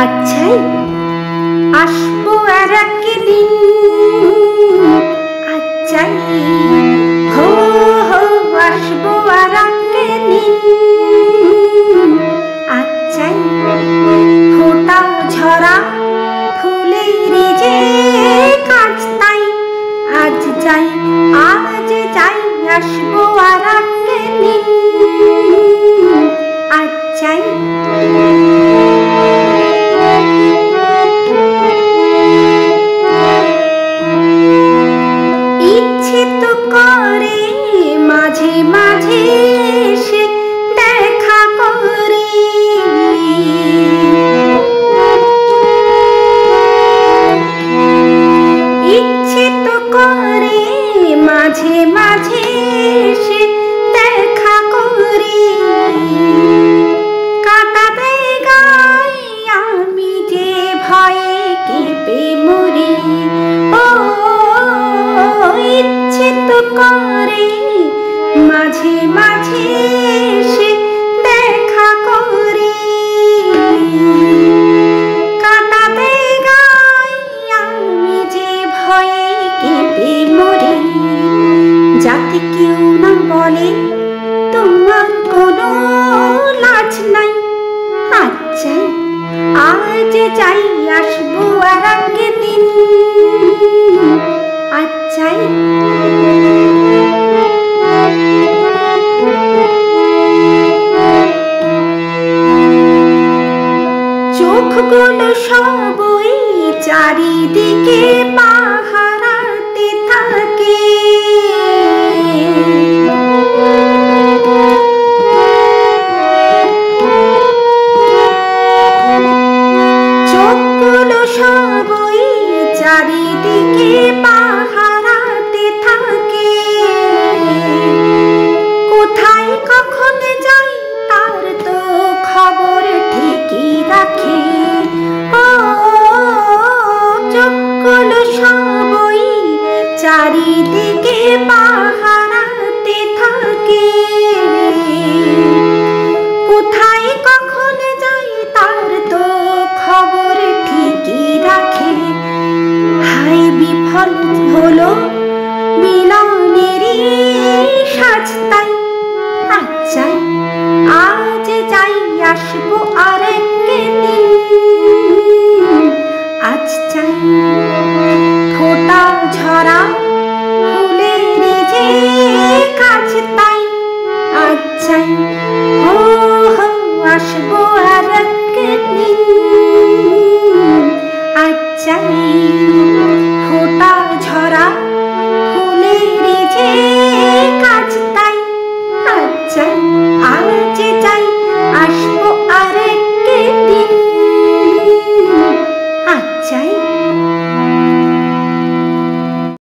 আচ্ছাই আসবো আর একদিন, আচ্ছাই হো হো আসবো আর একদিন, আচ্ছাই ফোটা ঝরা ফুলের যে কাজ তাই আজ যাই আসবো আর একদিন, আচ্ছাই ইচ্ছে তো করে মাঝে মাঝে এসে দেখা করি, ইচ্ছে তো করে মাঝে মাঝে এসে দেখা করি, কাঁটা দেয় গায়ে আমি যে ভয়ে কেঁপে মরি। ও ইচ্ছে তো করে মাঝে মাঝে এসে দেখা করি, কাঁটা দেয় গায়ে আমি যে ভয়ে কেঁপে মরি। যাতে কেউ না বলে তোমার কোনো লাজ নাই, আচ্ছাই আজ যাই আসবো আর একদিন, আচ্ছাই চোখগুলো সবই চারিদিকে পাহারাতে থাকে, চোখগুলো সবই চারিদিকে পাহারাতে থাকে, কোথায় কখন যাই তার তো খবর ঠিকই রাখে। ও চোখগুলো সবই চারিদিকে পাহারাতে থাকে, কোথায় কখন যাই তার তো খবর ঠিকই রাখে। হাই বিফল হলো মিলনেরই সাজ তাই, আচ্ছাই আজ যাই আসবো আর একদিন, আজ চাই ফোটা ঝরা ফুলের যে কাজ তাই আজ চাই হো হো আসবো আর একদিন, আজ চাই।